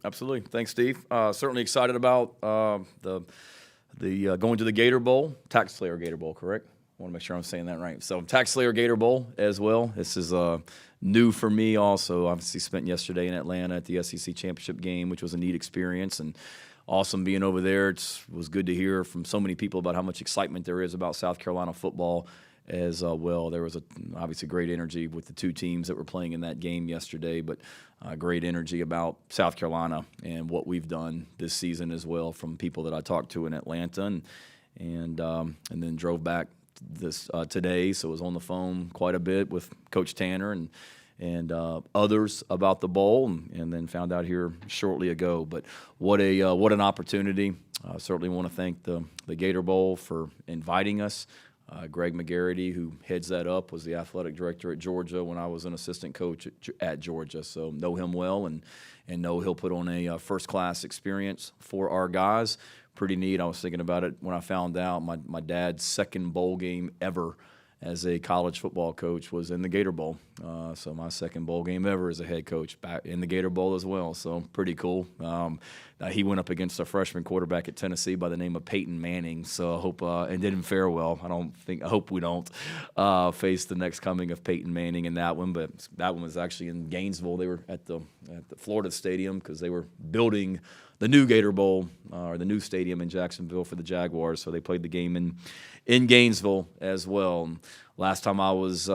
Absolutely. Thanks, Steve. Certainly excited about the going to the Gator Bowl, Tax Slayer Gator Bowl, correct? I want to make sure I'm saying that right. So Tax Slayer Gator Bowl as well. This is new for me also. Obviously spent yesterday in Atlanta at the SEC Championship game, which was a neat experience and awesome being over there. It was good to hear from so many people about how much excitement there is about South Carolina football as well. There was obviously great energy with the two teams that were playing in that game yesterday, but great energy about South Carolina and what we've done this season as well from people that I talked to in Atlanta, and then drove back today, so I was on the phone quite a bit with Coach Tanner and others about the bowl, and then found out here shortly ago. But what an opportunity! Certainly want to thank the Gator Bowl for inviting us. Greg McGarity, who heads that up, was the athletic director at Georgia when I was an assistant coach at Georgia. So know him well and know he'll put on a first-class experience for our guys. Pretty neat. I was thinking about it when I found out my dad's second bowl game ever as a college football coach was in the Gator Bowl. So my second bowl game ever as a head coach back in the Gator Bowl as well. So pretty cool. He went up against a freshman quarterback at Tennessee by the name of Peyton Manning. So I hope and didn't fare well. I hope we don't face the next coming of Peyton Manning in that one. But that one was actually in Gainesville. They were at the Florida Stadium because they were building the new Gator Bowl or the new stadium in Jacksonville for the Jaguars. So they played the game in Gainesville as well. And last time I was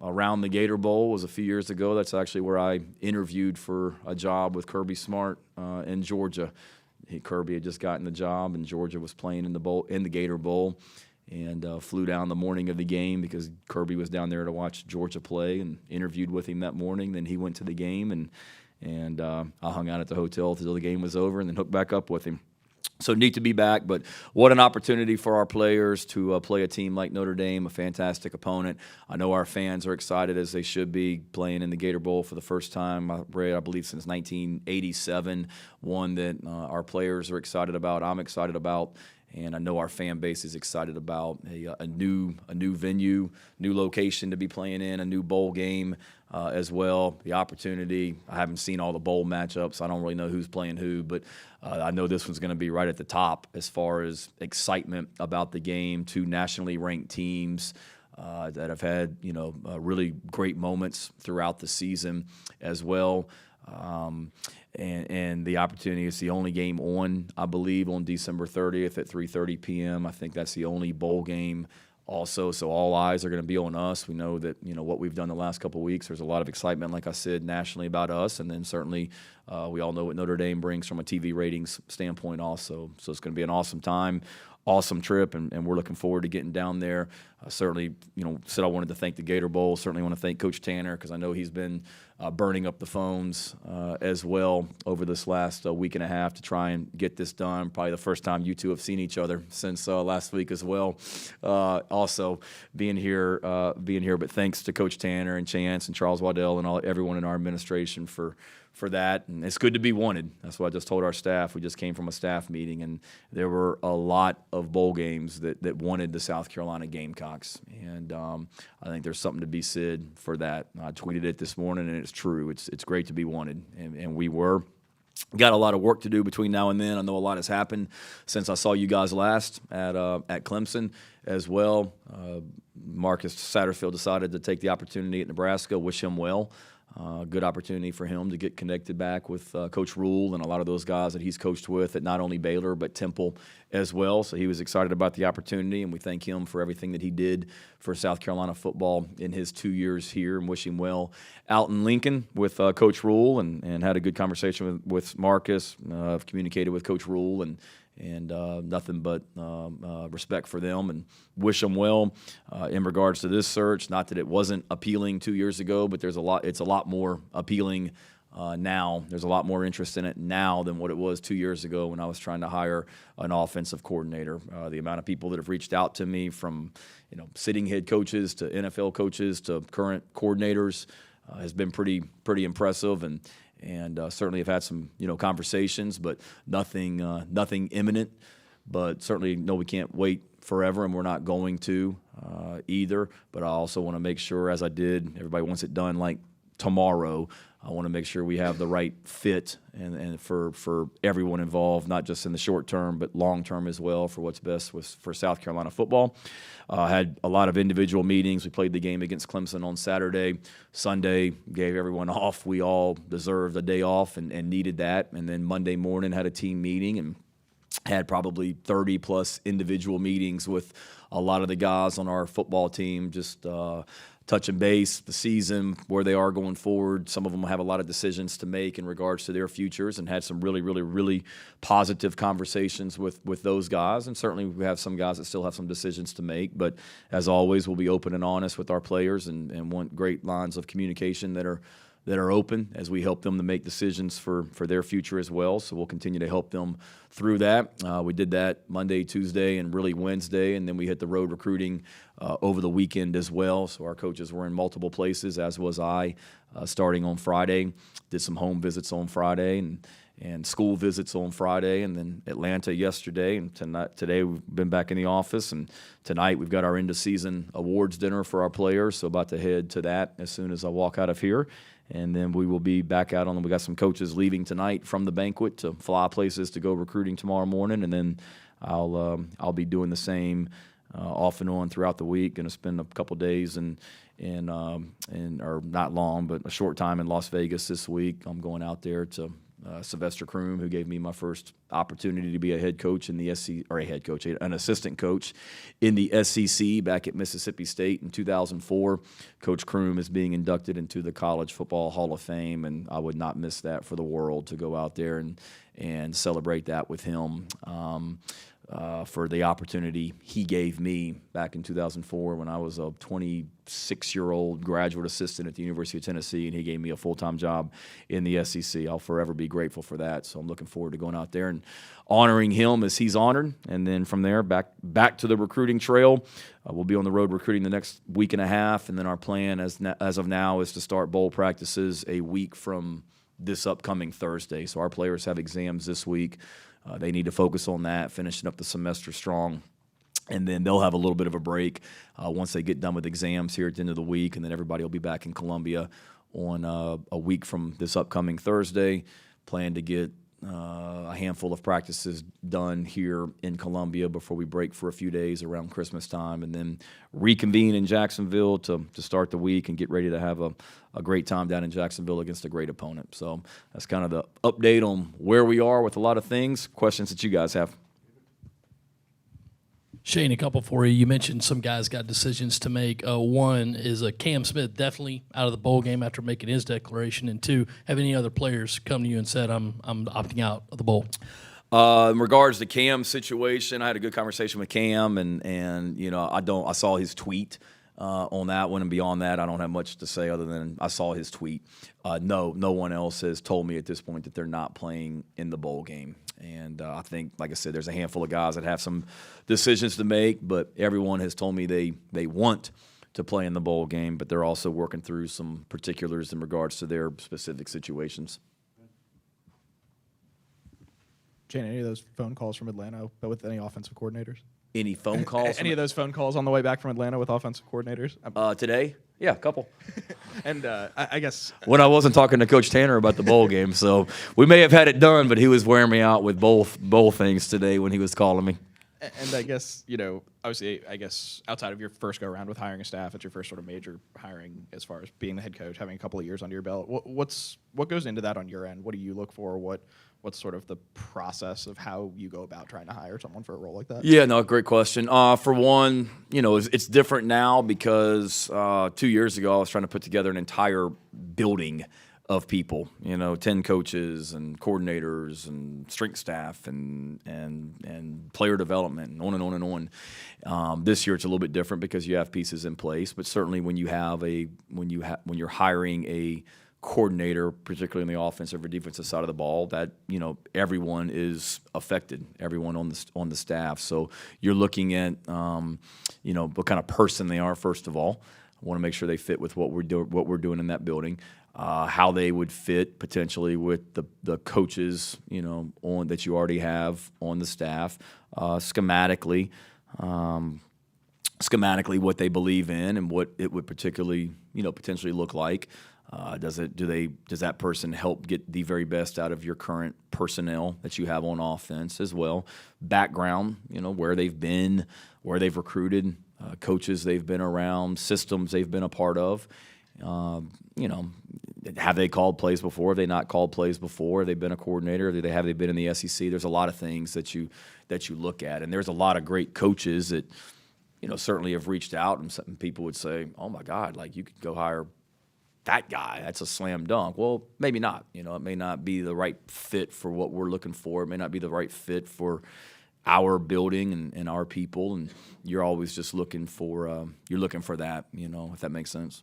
around the Gator Bowl was a few years ago. That's actually where I interviewed for a job with Kirby Smart in Georgia. Kirby had just gotten the job, and Georgia was playing in the Gator Bowl, and flew down the morning of the game because Kirby was down there to watch Georgia play, and interviewed with him that morning. Then he went to the game, and I hung out at the hotel until the game was over and then hooked back up with him. So neat to be back, but what an opportunity for our players to play a team like Notre Dame, a fantastic opponent. I know our fans are excited, as they should be, playing in the Gator Bowl for the first time, I believe, since 1987, one that our players are excited about, I'm excited about, and I know our fan base is excited about a new venue, new location to be playing in, a new bowl game as well. The opportunity, I haven't seen all the bowl matchups. I don't really know who's playing who, but I know this one's going to be right at the top as far as excitement about the game. Two nationally ranked teams that have had really great moments throughout the season as well. And the opportunity is the only game on, I believe, on December 30th at 3:30 p.m. I think that's the only bowl game also, so all eyes are going to be on us. We know that what we've done the last couple of weeks. There's a lot of excitement, like I said, nationally about us, and then certainly we all know what Notre Dame brings from a TV ratings standpoint also. So it's going to be an awesome time, awesome trip, and we're looking forward to getting down there. Certainly, said I wanted to thank the Gator Bowl. Certainly want to thank Coach Tanner because I know he's been burning up the phones as well over this last week and a half to try and get this done. Probably the first time you two have seen each other since last week as well. Also being here, but thanks to Coach Tanner and Chance and Charles Waddell and everyone in our administration for that, and it's good to be wanted. That's what I just told our staff. We just came from a staff meeting, and there were a lot of bowl games that wanted the South Carolina Gamecocks, and I think there's something to be said for that. I tweeted it this morning, and it's true. It's great to be wanted, and we were. Got a lot of work to do between now and then. I know a lot has happened since I saw you guys last at Clemson as well. Marcus Satterfield decided to take the opportunity at Nebraska. Wish him well. Good opportunity for him to get connected back with Coach Rule and a lot of those guys that he's coached with at not only Baylor but Temple as well. So he was excited about the opportunity, and we thank him for everything that he did for South Carolina football in his 2 years here, and wish him well out in Lincoln with Coach Rule, and had a good conversation with Marcus. I've communicated with Coach Rule, and nothing but respect for them, and wish them well in regards to this search. Not that it wasn't appealing 2 years ago, but it's a lot more appealing now. There's a lot more interest in it now than what it was 2 years ago when I was trying to hire an offensive coordinator. The amount of people that have reached out to me, from sitting head coaches to NFL coaches to current coordinators, has been pretty impressive, and certainly have had some conversations, but nothing imminent. But certainly we can't wait forever, and we're not going to either. But I also want to make sure, as I did, everybody wants it done like tomorrow. I want to make sure we have the right fit and for everyone involved, not just in the short term, but long term as well for what's best for South Carolina football. Had a lot of individual meetings. We played the game against Clemson on Saturday. Sunday, gave everyone off. We all deserved a day off and needed that. And then Monday morning had a team meeting and had probably 30-plus individual meetings with a lot of the guys on our football team, just touching base, the season, where they are going forward. Some of them have a lot of decisions to make in regards to their futures, and had some really, really, really positive conversations with those guys. And certainly we have some guys that still have some decisions to make. But as always, we'll be open and honest with our players and want great lines of communication that are open as we help them to make decisions for their future as well. So we'll continue to help them through that. We did that Monday, Tuesday, and really Wednesday, and then we hit the road recruiting over the weekend as well. So our coaches were in multiple places, as was I, starting on Friday. Did some home visits on Friday and school visits on Friday, and then Atlanta yesterday. And today we've been back in the office, and tonight we've got our end-of-season awards dinner for our players. So about to head to that as soon as I walk out of here. And then we will be back out on. We got some coaches leaving tonight from the banquet to fly places to go recruiting tomorrow morning, and then I'll be doing the same off and on throughout the week. Going to spend a couple days or not long, but a short time in Las Vegas this week. I'm going out there to Sylvester Croom, who gave me my first opportunity to be a head coach in the SEC, or an assistant coach in the SEC back at Mississippi State in 2004. Coach Croom is being inducted into the College Football Hall of Fame, and I would not miss that for the world, to go out there and celebrate that with him. For the opportunity he gave me back in 2004 when I was a 26-year-old graduate assistant at the University of Tennessee, and he gave me a full-time job in the SEC. I'll forever be grateful for that. So I'm looking forward to going out there and honoring him as he's honored. And then from there, back to the recruiting trail. We'll be on the road recruiting the next week and a half, and then our plan as of now is to start bowl practices a week from this upcoming Thursday. So our players have exams this week. They need to focus on that, finishing up the semester strong. And then they'll have a little bit of a break once they get done with exams here at the end of the week. And then everybody will be back in Columbia on a week from this upcoming Thursday. Plan to get a handful of practices done here in Columbia before we break for a few days around Christmas time, and then reconvene in Jacksonville to start the week and get ready to have a great time down in Jacksonville against a great opponent. So that's kind of the update on where we are with a lot of things. Questions that you guys have? Shane, a couple for you. You mentioned some guys got decisions to make. One is Cam Smith definitely out of the bowl game after making his declaration, and two, have any other players come to you and said, I'm opting out of the bowl? In regards to Cam's situation, I had a good conversation with Cam, and I saw his tweet on that one, and beyond that, I don't have much to say other than I saw his tweet. No one else has told me at this point that they're not playing in the bowl game. And I think, like I said, there's a handful of guys that have some decisions to make, but everyone has told me they want to play in the bowl game, but they're also working through some particulars in regards to their specific situations. Jane, any of those phone calls from Atlanta, but with any offensive coordinators? Any phone calls? Any of those phone calls on the way back from Atlanta with offensive coordinators? Today? Yeah, a couple. And I guess when I wasn't talking to Coach Tanner about the bowl game, so we may have had it done, but he was wearing me out with both things today when he was calling me. And I guess, obviously, outside of your first go-around with hiring a staff, it's your first sort of major hiring as far as being the head coach, having a couple of years under your belt. What goes into that on your end? What do you look for? What's sort of the process of how you go about trying to hire someone for a role like that? Yeah, no, great question. For one, it's different now because 2 years ago I was trying to put together an entire building of people, 10 coaches and coordinators and strength staff and player development and on and on and on. This year it's a little bit different because you have pieces in place, but certainly when you're hiring a coordinator, particularly on the offensive or defensive side of the ball, that everyone is affected, everyone on the staff. So you're looking at what kind of person they are first of all. I want to make sure they fit with what we're doing in that building. How they would fit potentially with the coaches, that you already have on the staff, schematically what they believe in and what it would particularly, potentially look like. Does that person help get the very best out of your current personnel that you have on offense as well? Background, where they've been, where they've recruited, coaches they've been around, systems they've been a part of. Have they called plays before? Have they not called plays before? Have they been a coordinator? Have they been in the SEC? There's a lot of things that you look at, and there's a lot of great coaches that certainly have reached out, and some people would say, "Oh my God, like you could go hire that guy. That's a slam dunk." Well, maybe not. It may not be the right fit for what we're looking for. It may not be the right fit for our building and our people, and you're always just looking for that. If that makes sense.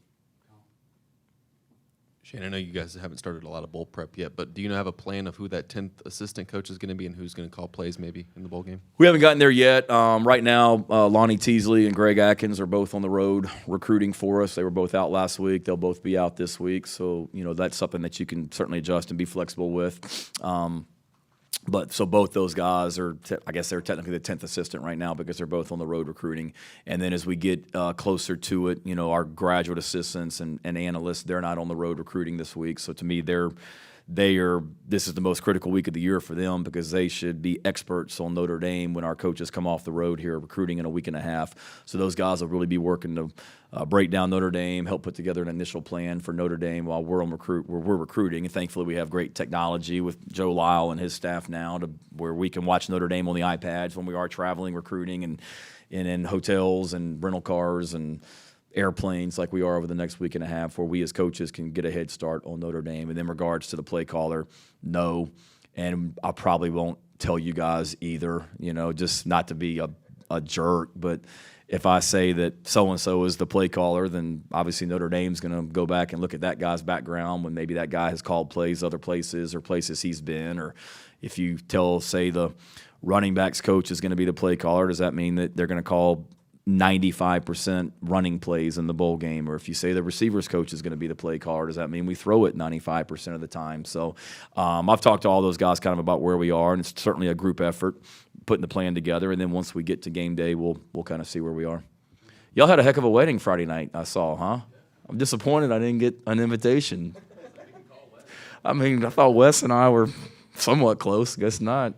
Shane, I know you guys haven't started a lot of bowl prep yet, but do you have a plan of who that 10th assistant coach is going to be and who's going to call plays maybe in the bowl game? We haven't gotten there yet. Right now, Lonnie Teasley and Greg Atkins are both on the road recruiting for us. They were both out last week. They'll both be out this week. So, that's something that you can certainly adjust and be flexible with. So both those guys are, I guess they're technically the 10th assistant right now because they're both on the road recruiting. And then as we get closer to it, our graduate assistants and analysts, they're not on the road recruiting this week. So to me, this is the most critical week of the year for them because they should be experts on Notre Dame when our coaches come off the road here recruiting in a week and a half. So those guys will really be working to break down Notre Dame, help put together an initial plan for Notre Dame while we're recruiting. And thankfully, we have great technology with Joe Lyle and his staff now to where we can watch Notre Dame on the iPads when we are traveling, recruiting, and in hotels and rental cars and airplanes like we are over the next week and a half, where we as coaches can get a head start on Notre Dame. And in regards to the play caller, no, and I probably won't tell you guys either, just not to be a jerk, but if I say that so-and-so is the play caller, then obviously Notre Dame's going to go back and look at that guy's background when maybe that guy has called plays other places or places he's been. Or if you say the running backs coach is going to be the play caller, does that mean that they're going to call 95% running plays in the bowl game? Or if you say the receivers coach is going to be the play caller, does that mean we throw it 95% of the time? So I've talked to all those guys kind of about where we are, and it's certainly a group effort, putting the plan together, and then once we get to game day, we'll kind of see where we are. Y'all had a heck of a wedding Friday night, I saw, huh? I'm disappointed I didn't get an invitation. I thought Wes and I were somewhat close. Guess not.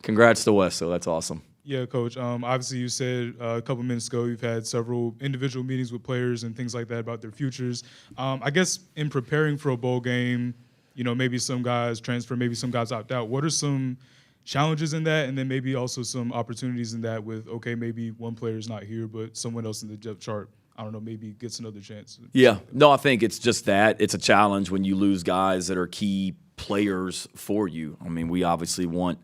Congrats to Wes, though. That's awesome. Yeah, Coach. Obviously, you said a couple minutes ago you've had several individual meetings with players and things like that about their futures. I guess in preparing for a bowl game, maybe some guys transfer, maybe some guys opt out. What are some challenges in that, and then maybe also some opportunities in that with, okay, maybe one player is not here, but someone else in the depth chart, I don't know, maybe gets another chance? Yeah. No, I think it's just that. It's a challenge when you lose guys that are key players for you. We obviously want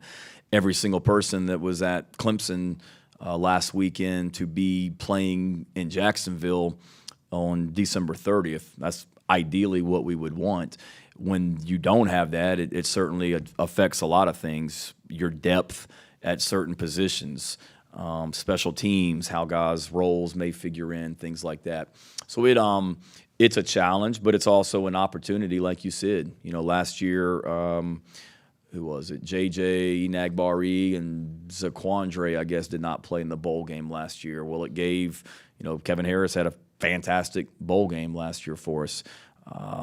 every single person that was at Clemson last weekend to be playing in Jacksonville on December 30th. That's ideally what we would want. When you don't have that, it certainly affects a lot of things. Your depth at certain positions, special teams, how guys' roles may figure in, things like that. So it's a challenge, but it's also an opportunity, like you said. Last year, who was it? JJ, Enagbari, and Zaquandre, I guess, did not play in the bowl game last year. Well, it gave, Kevin Harris had a fantastic bowl game last year for us.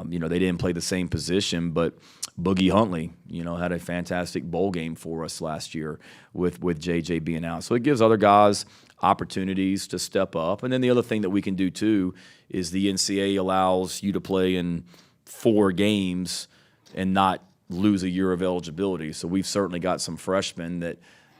They didn't play the same position, but Boogie Huntley, had a fantastic bowl game for us last year with JJ being out. So it gives other guys opportunities to step up. And then the other thing that we can do too is the NCAA allows you to play in 4 games and not lose a year of eligibility. So we've certainly got some freshmen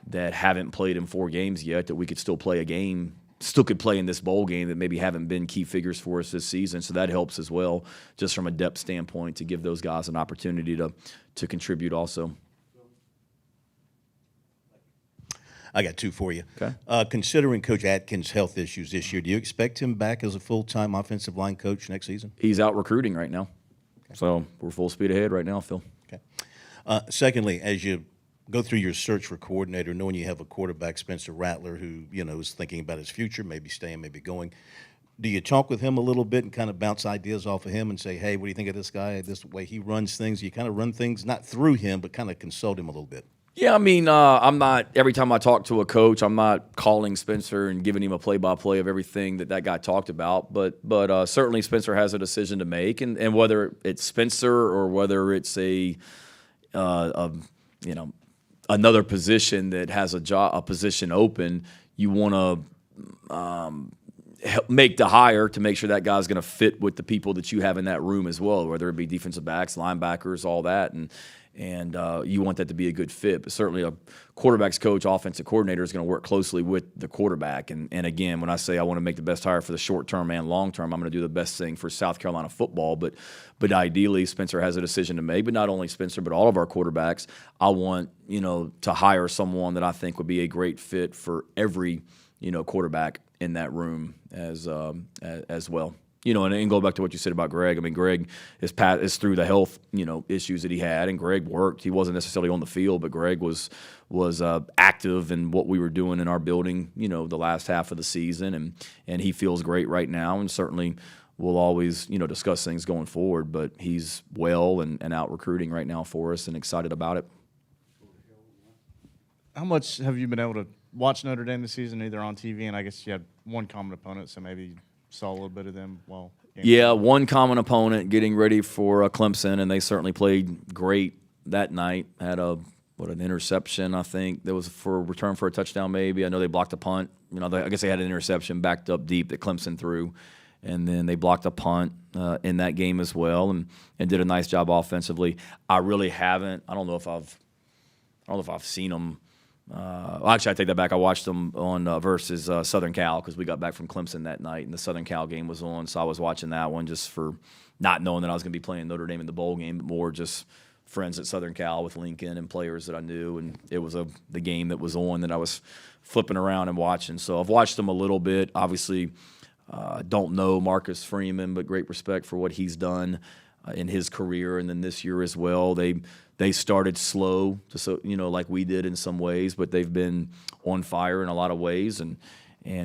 that haven't played in 4 games yet that we could still play a game, still could play in this bowl game that maybe haven't been key figures for us this season. So that helps as well, just from a depth standpoint, to give those guys an opportunity to contribute also. I got 2 for you. Okay. Considering Coach Atkins' health issues this year, do you expect him back as a full-time offensive line coach next season? He's out recruiting right now. Okay. So we're full speed ahead right now, Phil. Okay. Secondly, as you go through your search for coordinator, knowing you have a quarterback, Spencer Rattler, who, is thinking about his future, maybe staying, maybe going, do you talk with him a little bit and kind of bounce ideas off of him and say, hey, what do you think of this guy, this way he runs things? You kind of run things not through him, but kind of consult him a little bit. Yeah, I mean, I'm not, every time I talk to a coach, I'm not calling Spencer and giving him a play-by-play of everything that guy talked about, but certainly Spencer has a decision to make, and whether it's Spencer or whether it's another position that has a position open, you want to make the hire to make sure that guy's going to fit with the people that you have in that room as well, whether it be defensive backs, linebackers, all that, and you want that to be a good fit. But certainly a quarterback's coach, offensive coordinator is going to work closely with the quarterback. And again, when I say I want to make the best hire for the short term and long term, I'm going to do the best thing for South Carolina football. But ideally, Spencer has a decision to make. But not only Spencer, but all of our quarterbacks, I want to hire someone that I think would be a great fit for every quarterback in that room as well. And go back to what you said about Greg. I mean, Greg is through the health, issues that he had, and Greg worked. He wasn't necessarily on the field, but Greg was active in what we were doing in our building, the last half of the season, and he feels great right now, and certainly we'll always, discuss things going forward. But he's well and out recruiting right now for us, and excited about it. How much have you been able to watch Notre Dame this season, either on TV, and I guess you had one common opponent, so maybe you saw a little bit of them while Yeah, one common opponent getting ready for Clemson, and they certainly played great that night. Had an interception, I think. That was for a return for a touchdown maybe. I know they blocked a punt. I guess they had an interception backed up deep that Clemson threw, and then they blocked a punt in that game as well and did a nice job offensively. I really haven't. I don't know if I've seen them. Actually, I take that back. I watched them on versus Southern Cal because we got back from Clemson that night, and the Southern Cal game was on, so I was watching that one just for not knowing that I was going to be playing Notre Dame in the bowl game, but more just friends at Southern Cal with Lincoln and players that I knew, and it was the game that was on that I was flipping around and watching. So I've watched them a little bit. Obviously, don't know Marcus Freeman, but great respect for what he's done in his career, and then this year as well. They started slow, just like we did in some ways, but they've been on fire in a lot of ways, and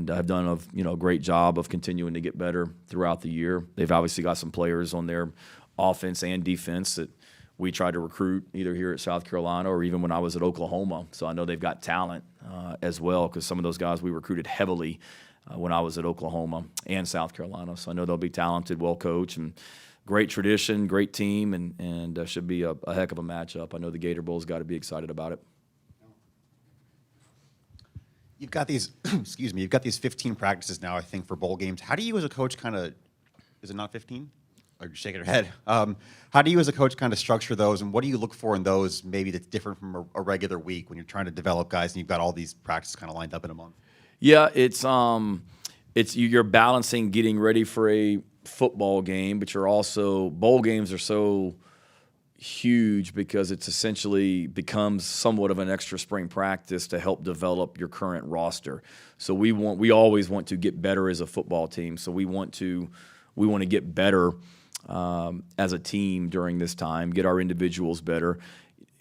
have done a great job of continuing to get better throughout the year. They've obviously got some players on their offense and defense that we tried to recruit either here at South Carolina or even when I was at Oklahoma. So I know they've got talent as well, because some of those guys we recruited heavily when I was at Oklahoma and South Carolina. So I know they'll be talented, well coached, and great tradition, great team, and should be a heck of a matchup. I know the Gator Bowl's got to be excited about it. You've got these, you've got these 15 practices now, I think, for bowl games. How do you as a coach is it not 15? Or you're shaking your head. How do you as a coach kind of structure those, and what do you look for in those maybe that's different from a regular week when you're trying to develop guys and you've got all these practices kind of lined up in a month? Yeah, it's you're balancing getting ready for a football game, but you're also, bowl games are so huge because it's essentially becomes somewhat of an extra spring practice to help develop your current roster. So we always want to get better as a football team. So we want to get better as a team during this time, get our individuals better.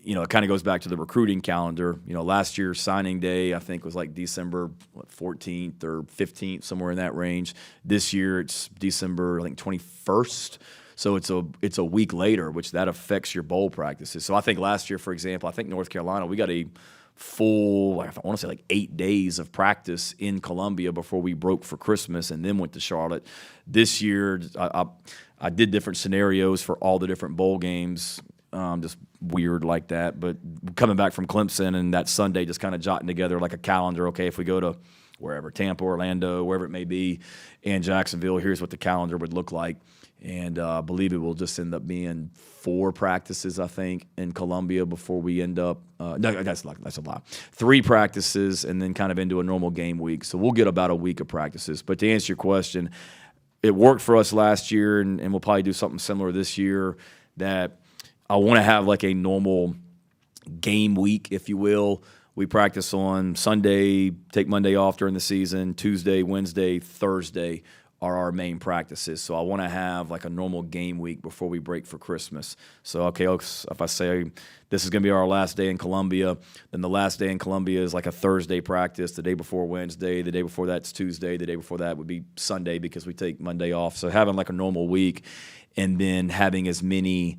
It kind of goes back to the recruiting calendar. Last year signing day, I think, was like December 14th or 15th, somewhere in that range. This year it's December, I think, 21st. So it's a week later, which that affects your bowl practices. So I think last year, for example, I think North Carolina, we got a full, I want to say 8 days of practice in Columbia before we broke for Christmas and then went to Charlotte. This year, I did different scenarios for all the different bowl games, just weird like that. But coming back from Clemson and that Sunday, just kind of jotting together like a calendar. Okay, if we go to wherever, Tampa, Orlando, wherever it may be, and Jacksonville, here's what the calendar would look like. And I believe it will just end up being 4 practices, I think, in Columbia before we end up no, that's a lot. 3 practices and then kind of into a normal game week. So we'll get about a week of practices. But to answer your question, it worked for us last year, and we'll probably do something similar this year, that I want to have like a normal game week, if you will. We practice on Sunday, take Monday off during the season, Tuesday, Wednesday, Thursday are our main practices. So I want to have like a normal game week before we break for Christmas. So, okay, if I say this is going to be our last day in Columbia, then the last day in Columbia is like a Thursday practice, the day before Wednesday, the day before that's Tuesday, the day before that would be Sunday because we take Monday off. So having like a normal week and then having as many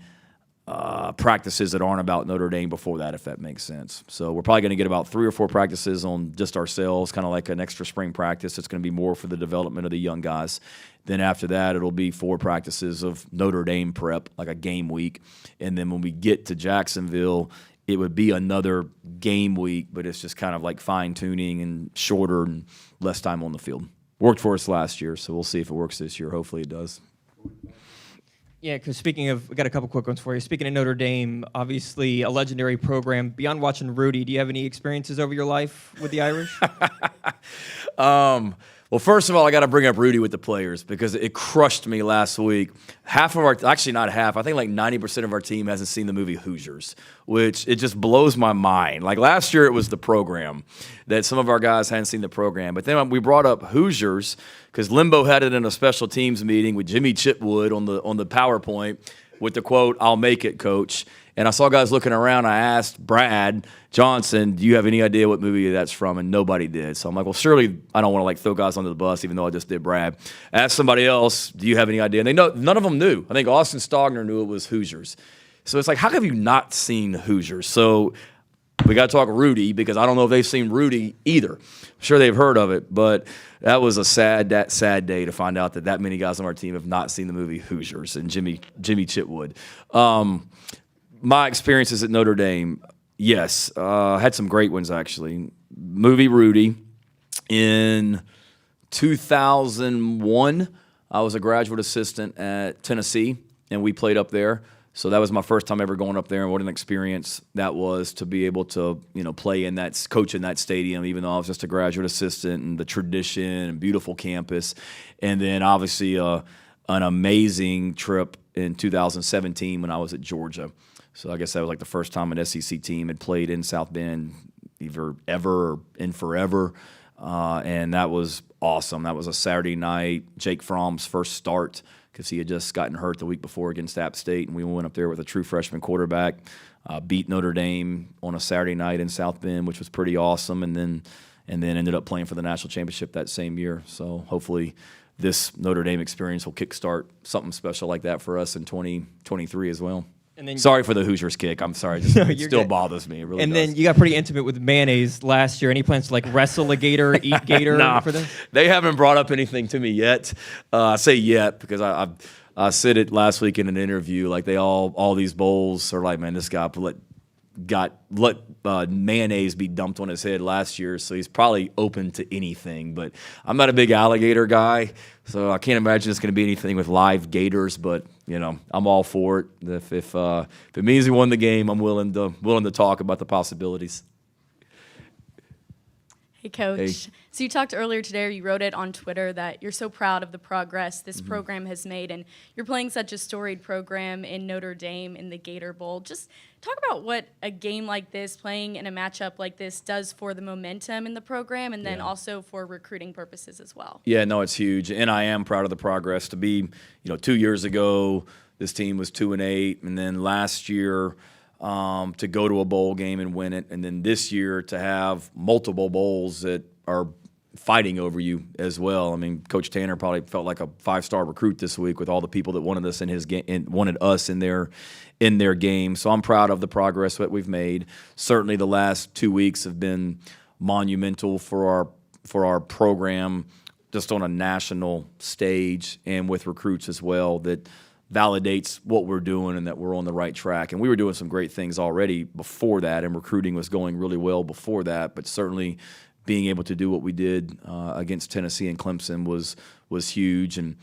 practices that aren't about Notre Dame before that, if that makes sense. So we're probably going to get about 3 or 4 practices on just ourselves, kind of like an extra spring practice. It's going to be more for the development of the young guys. Then after that, it'll be 4 practices of Notre Dame prep, like a game week. And then when we get to Jacksonville, it would be another game week, but it's just kind of like fine-tuning and shorter and less time on the field. Worked for us last year, so we'll see if it works this year. Hopefully it does. Yeah, because speaking of, we got a couple quick ones for you. Speaking of Notre Dame, obviously a legendary program. Beyond watching Rudy, do you have any experiences over your life with the Irish? Well, first of all, I got to bring up Rudy with the players because it crushed me last week. Half of our, actually not half, I think like 90% of our team hasn't seen the movie Hoosiers, which it just blows my mind. Like last year it was the program that some of our guys hadn't seen the program. But then we brought up Hoosiers because Limbo had it in a special teams meeting with Jimmy Chitwood on the PowerPoint with the quote, "I'll make it, coach." And I saw guys looking around. I asked Brad Johnson, "Do you have any idea what movie that's from?" And nobody did. So I'm like, well, surely I don't want to like throw guys under the bus, even though I just did Brad. Ask somebody else, "Do you have any idea?" And they know none of them knew. I think Austin Stogner knew it was Hoosiers. So it's like, how have you not seen Hoosiers? So we got to talk Rudy because I don't know if they've seen Rudy either. I'm sure they've heard of it, but that was a sad day to find out that many guys on our team have not seen the movie Hoosiers and Jimmy Chitwood. My experiences at Notre Dame, yes, had some great ones actually. Movie Rudy. In 2001, I was a graduate assistant at Tennessee, and we played up there. So that was my first time ever going up there, and what an experience that was to be able to, play in that, coach in that stadium, even though I was just a graduate assistant, and the tradition and beautiful campus. And then obviously an amazing trip in 2017 when I was at Georgia. So I guess that was like the first time an SEC team had played in South Bend either ever or in forever. And that was awesome. That was a Saturday night, Jake Fromm's first start because he had just gotten hurt the week before against App State, and we went up there with a true freshman quarterback, beat Notre Dame on a Saturday night in South Bend, which was pretty awesome, and then ended up playing for the national championship that same year. So hopefully this Notre Dame experience will kickstart something special like that for us in 2023 as well. And then, sorry for the Hoosiers kick. I'm sorry. It still bothers me. It really and does. then you got pretty intimate with mayonnaise last year. Any plans to like wrestle a gator, eat gator for them? They haven't brought up anything to me yet. I say yet because I said it last week in an interview. Like all these bowls are like, man, this guy let mayonnaise be dumped on his head last year, so he's probably open to anything. But I'm not a big alligator guy, so I can't imagine it's going to be anything with live gators. But I'm all for it. If it means he won the game, I'm willing to talk about the possibilities. Hey, Coach. Hey. So you talked earlier today, or you wrote it on Twitter, that you're so proud of the progress this program has made, and you're playing such a storied program in Notre Dame in the Gator Bowl. Just talk about what a game like this, playing in a matchup like this, does for the momentum in the program, and then also for recruiting purposes as well. Yeah, no, it's huge, and I am proud of the progress. To be, 2 years ago, this team was 2-8, and then last year, to go to a bowl game and win it, and then this year to have multiple bowls that are fighting over you as well. I mean, Coach Tanner probably felt like a 5-star recruit this week with all the people that wanted us in his game, wanted us in their game. So I'm proud of the progress that we've made. Certainly, the last 2 weeks have been monumental for our program, just on a national stage and with recruits as well. That validates what we're doing and that we're on the right track. And we were doing some great things already before that, and recruiting was going really well before that. But certainly being able to do what we did against Tennessee and Clemson was huge, and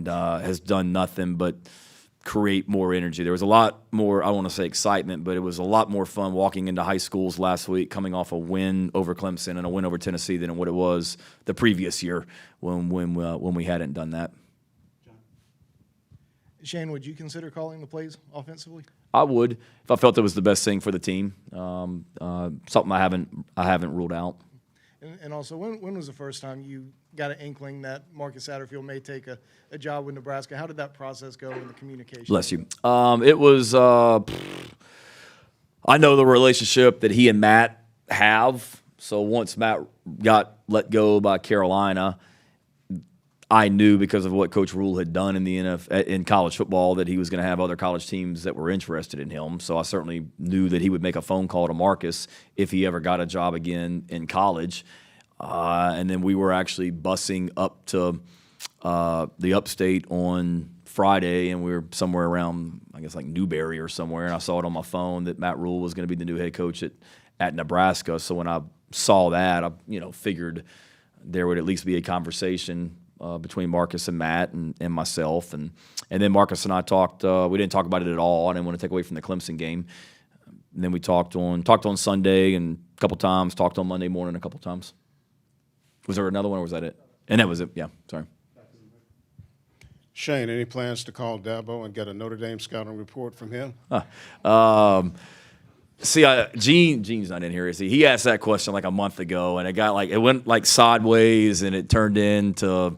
has done nothing but create more energy. There was a lot more, I want to say excitement, but it was a lot more fun walking into high schools last week coming off a win over Clemson and a win over Tennessee than what it was the previous year when we hadn't done that. Shane, would you consider calling the plays offensively? I would, if I felt it was the best thing for the team. Something I haven't ruled out. And also, when was the first time you got an inkling that Marcus Satterfield may take a job with Nebraska? How did that process go in the communication? Bless you. It was, I know the relationship that he and Matt have. So once Matt got let go by Carolina, I knew because of what Coach Rule had done in the in college football that he was going to have other college teams that were interested in him. So I certainly knew that he would make a phone call to Marcus if he ever got a job again in college. And then we were actually busing up to the upstate on Friday, and we were somewhere around, I guess, like Newberry or somewhere, and I saw it on my phone that Matt Rule was going to be the new head coach at Nebraska. So when I saw that, I figured there would at least be a conversation between Marcus and Matt and myself, and then Marcus and I talked. We didn't talk about it at all. I didn't want to take away from the Clemson game. And then we talked on Sunday and a couple times. Talked on Monday morning a couple times. Was there another one, or was that it? And that was it. Yeah, sorry. Shane, any plans to call Dabo and get a Notre Dame scouting report from him? See, Gene's not in here, is he? He asked that question like a month ago, and it went like sideways, and it turned into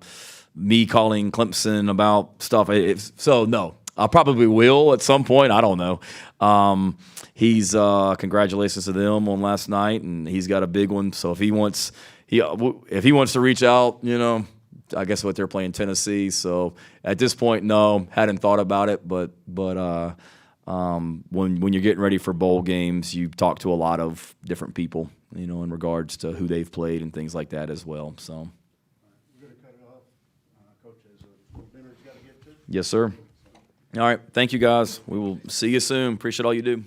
me calling Clemson about stuff. So no, I probably will at some point. I don't know. He's congratulations to them on last night, and he's got a big one. So if he wants to reach out, I guess what they're playing Tennessee. So at this point, no, hadn't thought about it, but when you're getting ready for bowl games, you talk to a lot of different people, in regards to who they've played and things like that as well. So, We're going to cut it off. Coach has a little dinner he's got to get to. yes, sir. All right, thank you guys. We will see you soon. Appreciate all you do.